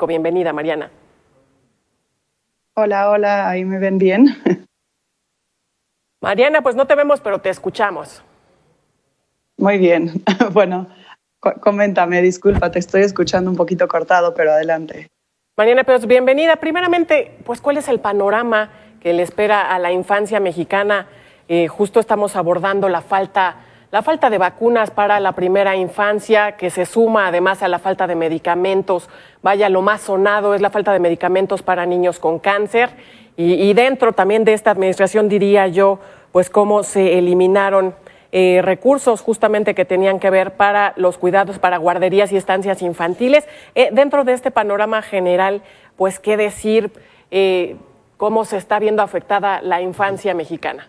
Bienvenida, Mariana. Hola, hola, ¿ahí me ven bien? Mariana, pues no te vemos, pero te escuchamos. Muy bien. Bueno, coméntame, disculpa, te estoy escuchando un poquito cortado, pero adelante. Mariana, pues bienvenida. Primeramente, pues ¿cuál es el panorama que le espera a la infancia mexicana? Justo estamos abordando la falta de vacunas para la primera infancia, que se suma además a la falta de medicamentos. Vaya, lo más sonado es la falta de medicamentos para niños con cáncer. Y dentro también de esta administración, diría yo, pues cómo se eliminaron recursos justamente que tenían que ver para los cuidados, para guarderías y estancias infantiles. Dentro de este panorama general, pues qué decir, cómo se está viendo afectada la infancia mexicana.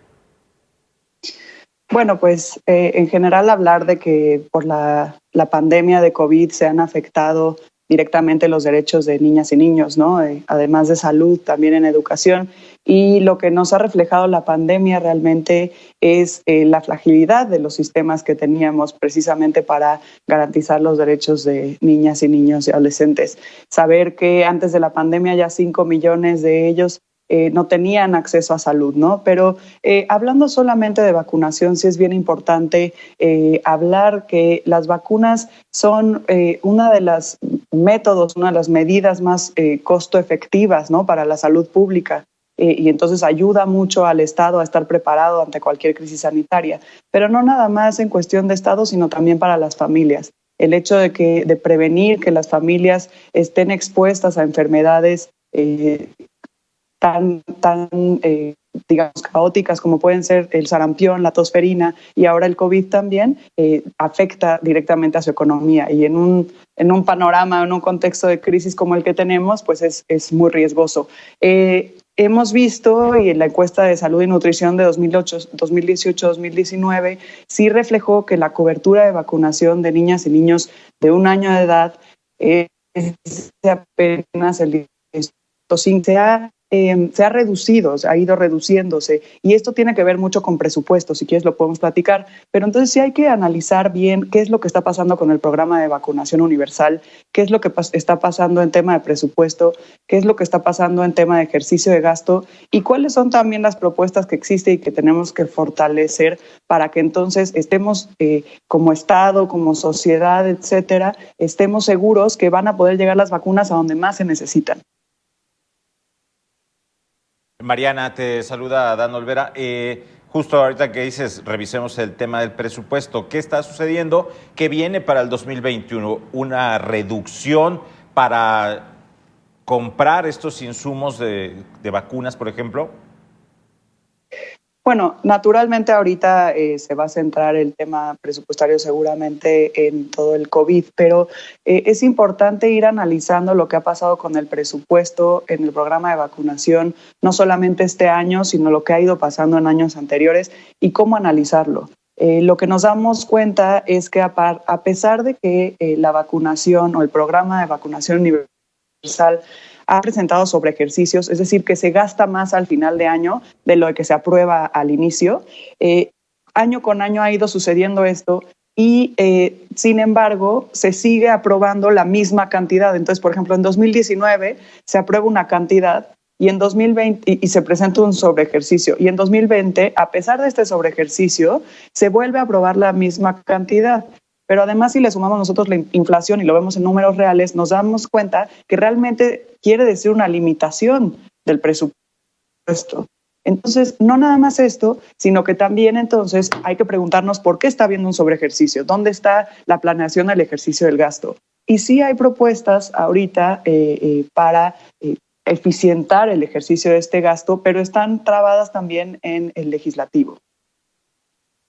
Bueno, pues en general hablar de que por la pandemia de COVID se han afectado directamente los derechos de niñas y niños, ¿no? Además de salud, también en educación. Y lo que nos ha reflejado la pandemia realmente es la fragilidad de los sistemas que teníamos precisamente para garantizar los derechos de niñas y niños y adolescentes. Saber que antes de la pandemia ya 5 millones de ellos no tenían acceso a salud, ¿no? Pero hablando solamente de vacunación, sí es bien importante hablar que las vacunas son una de las métodos, una de las medidas más costo efectivas, ¿no? Para la salud pública. Y entonces ayuda mucho al Estado a estar preparado ante cualquier crisis sanitaria, pero no nada más en cuestión de Estado, sino también para las familias. El hecho de prevenir que las familias estén expuestas a enfermedades tan digamos, caóticas como pueden ser el sarampión, la tosferina y ahora el COVID también, afecta directamente a su economía. Y en un panorama, en un contexto de crisis como el que tenemos, pues es muy riesgoso. Hemos visto, y en la encuesta de salud y nutrición de 2018-2019, sí reflejó que la cobertura de vacunación de niñas y niños de 1 año de edad es apenas el 10%. Se ha reducido, ha ido reduciéndose, y esto tiene que ver mucho con presupuesto. Si quieres lo podemos platicar, pero entonces sí hay que analizar bien qué es lo que está pasando con el programa de vacunación universal, qué es lo que está pasando en tema de presupuesto, qué es lo que está pasando en tema de ejercicio de gasto y cuáles son también las propuestas que existen y que tenemos que fortalecer para que entonces estemos como Estado, como sociedad, etcétera, estemos seguros que van a poder llegar las vacunas a donde más se necesitan. Mariana, te saluda Dan Olvera. Justo ahorita que dices, revisemos el tema del presupuesto. ¿Qué está sucediendo? ¿Qué viene para el 2021? ¿Una reducción para comprar estos insumos de vacunas, por ejemplo? Bueno, naturalmente ahorita se va a centrar el tema presupuestario seguramente en todo el COVID, pero es importante ir analizando lo que ha pasado con el presupuesto en el programa de vacunación, no solamente este año, sino lo que ha ido pasando en años anteriores y cómo analizarlo. Lo que nos damos cuenta es que a pesar de que la vacunación o el programa de vacunación universal ha presentado sobre ejercicios, es decir, que se gasta más al final de año de lo que se aprueba al inicio. Año con año ha ido sucediendo esto y, sin embargo, se sigue aprobando la misma cantidad. Entonces, por ejemplo, en 2019 se aprueba una cantidad y en 2020 y se presenta un sobreejercicio. Y en 2020, a pesar de este sobreejercicio, se vuelve a aprobar la misma cantidad. Pero además, si le sumamos nosotros la inflación y lo vemos en números reales, nos damos cuenta que realmente quiere decir una limitación del presupuesto. Entonces, no nada más esto, sino que también entonces hay que preguntarnos por qué está habiendo un sobreejercicio, dónde está la planeación del ejercicio del gasto. Y sí hay propuestas ahorita para eficientar el ejercicio de este gasto, pero están trabadas también en el legislativo.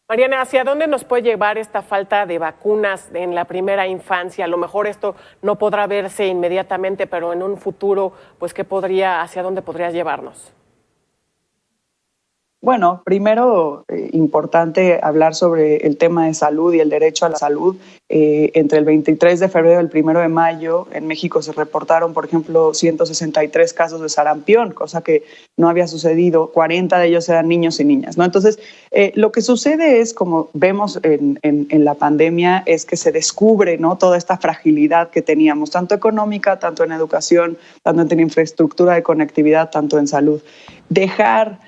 Mariana, ¿hacia dónde nos puede llevar esta falta de vacunas en la primera infancia? A lo mejor esto no podrá verse inmediatamente, pero en un futuro, pues, ¿hacia dónde podría llevarnos? Bueno, primero, importante hablar sobre el tema de salud y el derecho a la salud. Entre el 23 de febrero y el 1 de mayo, en México se reportaron, por ejemplo, 163 casos de sarampión, cosa que no había sucedido. 40 de ellos eran niños y niñas, ¿no? Entonces, lo que sucede es, como vemos en la pandemia, es que se descubre, ¿no?, toda esta fragilidad que teníamos, tanto económica, tanto en educación, tanto en infraestructura de conectividad, tanto en salud. Dejar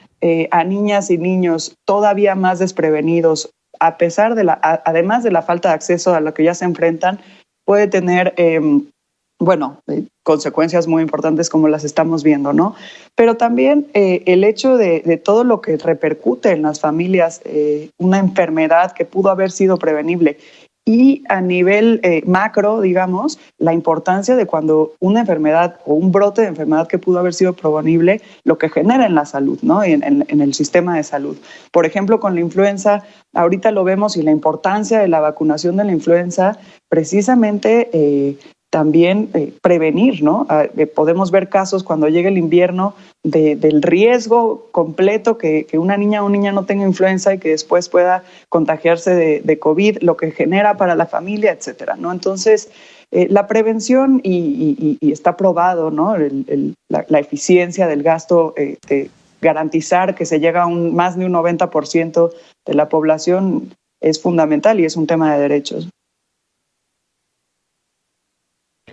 a niñas y niños todavía más desprevenidos, a pesar de además de la falta de acceso a lo que ya se enfrentan, puede tener, consecuencias muy importantes como las estamos viendo, ¿no? Pero también el hecho de todo lo que repercute en las familias, una enfermedad que pudo haber sido prevenible. Y a nivel macro, digamos, la importancia de cuando una enfermedad o un brote de enfermedad que pudo haber sido prevenible, lo que genera en la salud, ¿no? En el sistema de salud. Por ejemplo, con la influenza, ahorita lo vemos, y la importancia de la vacunación de la influenza, precisamente también prevenir, ¿no? Podemos ver casos cuando llega el invierno del riesgo completo que una niña o un niño no tenga influenza y que después pueda contagiarse de COVID, lo que genera para la familia, etcétera, ¿no? Entonces, la prevención, y está probado, ¿no?, la eficiencia del gasto, de garantizar que se llega a más de un 90% de la población, es fundamental y es un tema de derechos.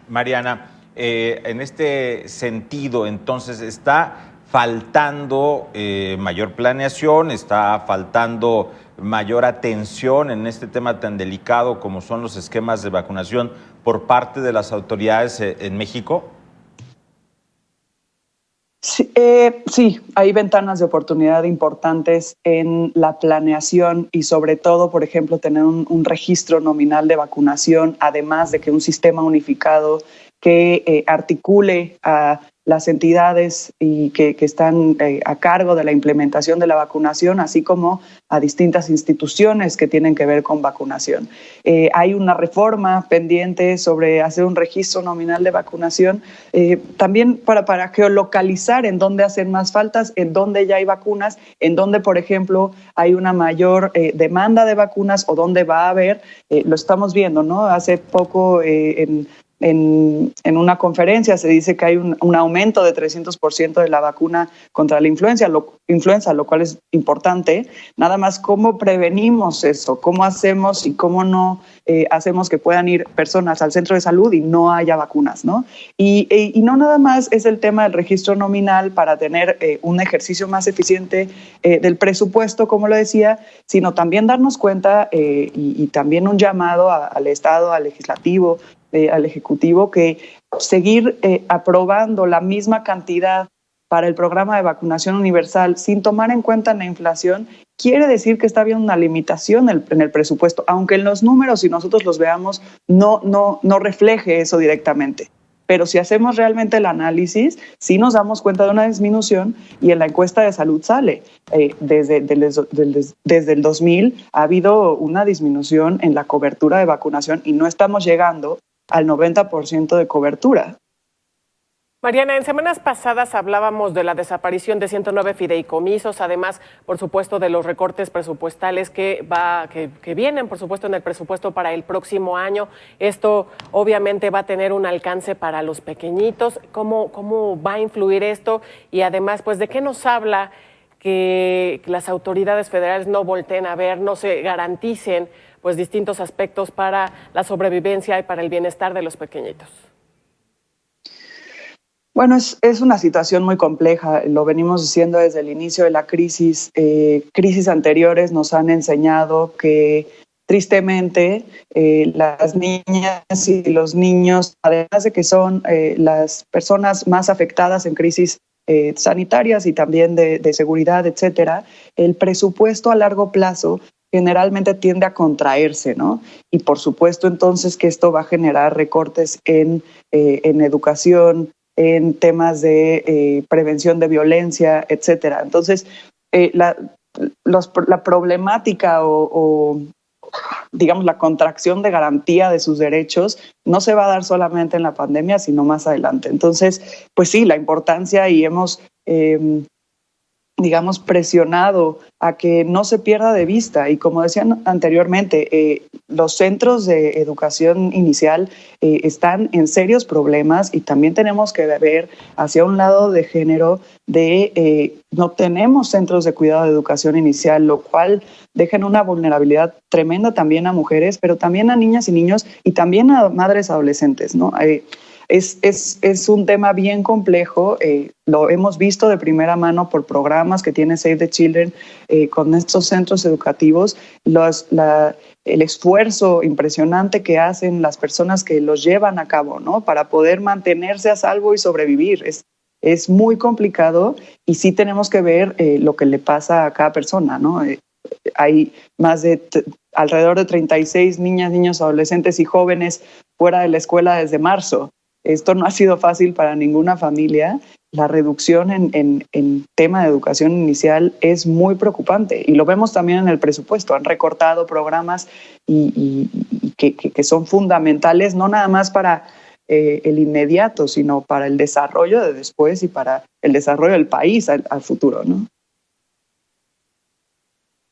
Mariana, en este sentido, entonces, ¿está faltando mayor planeación, está faltando mayor atención en este tema tan delicado como son los esquemas de vacunación por parte de las autoridades en México? Sí, hay ventanas de oportunidad importantes en la planeación y sobre todo, por ejemplo, tener un registro nominal de vacunación, además de que un sistema unificado que articule a las entidades y que están a cargo de la implementación de la vacunación, así como a distintas instituciones que tienen que ver con vacunación. Hay una reforma pendiente sobre hacer un registro nominal de vacunación, también para geolocalizar en dónde hacen más faltas, en dónde ya hay vacunas, en dónde, por ejemplo, hay una mayor demanda de vacunas o dónde va a haber. Lo estamos viendo, ¿no? Hace poco en una conferencia se dice que hay un aumento de 300% de la vacuna contra la influenza, lo cual es importante. Nada más, ¿cómo prevenimos eso? ¿Cómo hacemos y cómo no hacemos que puedan ir personas al centro de salud y no haya vacunas, ¿no? Y no nada más es el tema del registro nominal para tener un ejercicio más eficiente del presupuesto, como lo decía, sino también darnos cuenta y también un llamado al Estado, al Legislativo, al Ejecutivo, que seguir aprobando la misma cantidad para el programa de vacunación universal sin tomar en cuenta la inflación quiere decir que está habiendo una limitación en el presupuesto, aunque en los números, si nosotros los veamos, no refleje eso directamente. Pero si hacemos realmente el análisis, sí nos damos cuenta de una disminución, y en la encuesta de salud sale. Desde el 2000 ha habido una disminución en la cobertura de vacunación y no estamos llegando al 90% de cobertura. Mariana, en semanas pasadas hablábamos de la desaparición de 109 fideicomisos, además, por supuesto, de los recortes presupuestales que vienen, por supuesto, en el presupuesto para el próximo año. Esto obviamente va a tener un alcance para los pequeñitos. ¿Cómo va a influir esto? Y además, pues, ¿de qué nos habla que las autoridades federales no volteen a ver, no se garanticen pues distintos aspectos para la sobrevivencia y para el bienestar de los pequeñitos? Bueno, es una situación muy compleja, lo venimos diciendo desde el inicio de la crisis. Crisis anteriores nos han enseñado que tristemente las niñas y los niños, además de que son las personas más afectadas en crisis sanitarias y también de seguridad, etcétera, el presupuesto a largo plazo generalmente tiende a contraerse, ¿no? Y por supuesto entonces que esto va a generar recortes en educación, en temas de prevención de violencia, etcétera. Entonces, la problemática o digamos la contracción de garantía de sus derechos no se va a dar solamente en la pandemia, sino más adelante. Entonces, pues sí, la importancia, y hemos digamos, presionado a que no se pierda de vista. Y como decían anteriormente, los centros de educación inicial están en serios problemas y también tenemos que ver hacia un lado de género no tenemos centros de cuidado de educación inicial, lo cual deja en una vulnerabilidad tremenda también a mujeres, pero también a niñas y niños y también a madres adolescentes, ¿no? Es un tema bien complejo, lo hemos visto de primera mano por programas que tiene Save the Children con estos centros educativos, el esfuerzo impresionante que hacen las personas que los llevan a cabo, ¿no? Para poder mantenerse a salvo y sobrevivir. Es muy complicado y sí tenemos que ver lo que le pasa a cada persona, ¿no? Hay alrededor de 36 niñas, niños, adolescentes y jóvenes fuera de la escuela desde marzo. Esto no ha sido fácil para ninguna familia. La reducción en tema de educación inicial es muy preocupante y lo vemos también en el presupuesto. Han recortado programas que son fundamentales, no nada más para el inmediato, sino para el desarrollo de después y para el desarrollo del país al futuro, ¿no?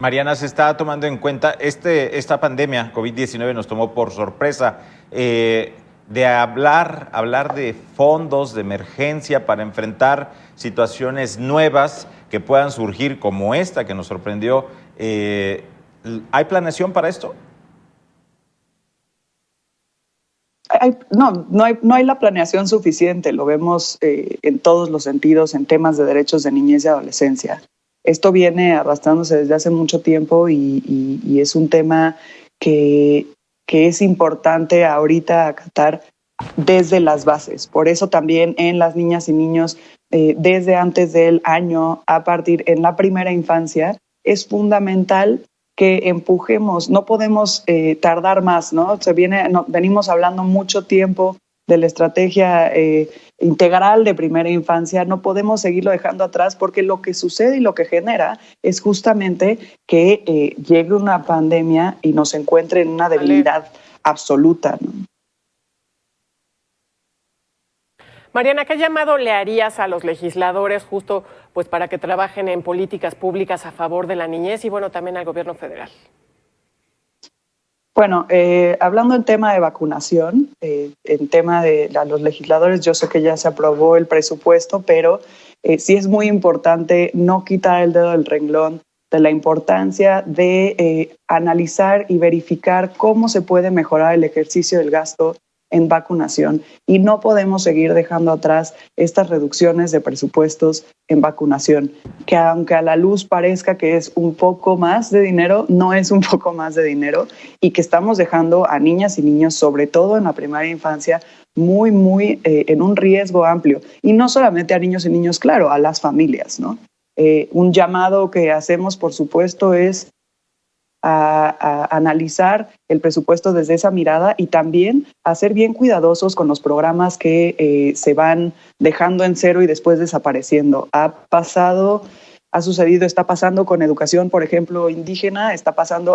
Mariana, se está tomando en cuenta esta pandemia COVID-19 nos tomó por sorpresa. De hablar de fondos de emergencia para enfrentar situaciones nuevas que puedan surgir como esta que nos sorprendió. ¿Hay planeación para esto? No hay la planeación suficiente, lo vemos en todos los sentidos en temas de derechos de niñez y adolescencia. Esto viene arrastrándose desde hace mucho tiempo y es un tema que es importante ahorita acatar desde las bases. Por eso también en las niñas y niños, desde antes del año, a partir en la primera infancia, es fundamental que empujemos. No podemos tardar más, ¿no? Venimos hablando mucho tiempo de la estrategia integral de primera infancia. No podemos seguirlo dejando atrás porque lo que sucede y lo que genera es justamente que llegue una pandemia y nos encuentre en una debilidad absoluta, ¿no? Mariana, ¿qué llamado le harías a los legisladores justo pues para que trabajen en políticas públicas a favor de la niñez y bueno, también al gobierno federal? Bueno, hablando en tema de vacunación, en tema de los legisladores, yo sé que ya se aprobó el presupuesto, pero sí es muy importante no quitar el dedo del renglón de la importancia de analizar y verificar cómo se puede mejorar el ejercicio del gasto en vacunación y no podemos seguir dejando atrás estas reducciones de presupuestos en vacunación, que aunque a la luz parezca que es un poco más de dinero, no es un poco más de dinero y que estamos dejando a niñas y niños, sobre todo en la primera infancia, muy en un riesgo amplio. Y no solamente a niños y niños, claro, a las familias, ¿no? Un llamado que hacemos, por supuesto, es a analizar el presupuesto desde esa mirada y también a ser bien cuidadosos con los programas que se van dejando en cero y después desapareciendo. Está pasando con educación, por ejemplo, indígena,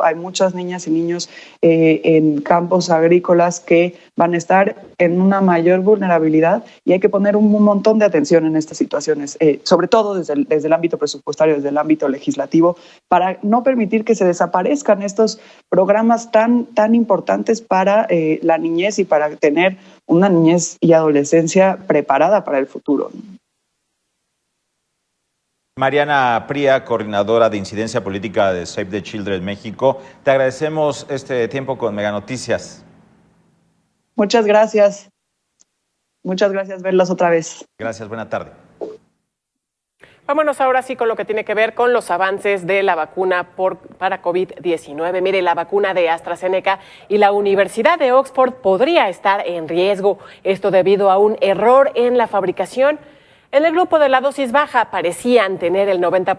hay muchas niñas y niños en campos agrícolas que van a estar en una mayor vulnerabilidad y hay que poner un montón de atención en estas situaciones, sobre todo desde el ámbito presupuestario, desde el ámbito legislativo, para no permitir que se desaparezcan estos programas tan importantes para la niñez y para tener una niñez y adolescencia preparada para el futuro. Mariana Pría, coordinadora de incidencia política de Save the Children México, te agradecemos este tiempo con Mega Noticias. Muchas gracias. Muchas gracias verlos otra vez. Gracias, buena tarde. Vámonos ahora sí con lo que tiene que ver con los avances de la vacuna para COVID-19. Mire, la vacuna de AstraZeneca y la Universidad de Oxford podría estar en riesgo. Esto debido a un error en la fabricación. En el grupo de la dosis baja parecían tener el 90%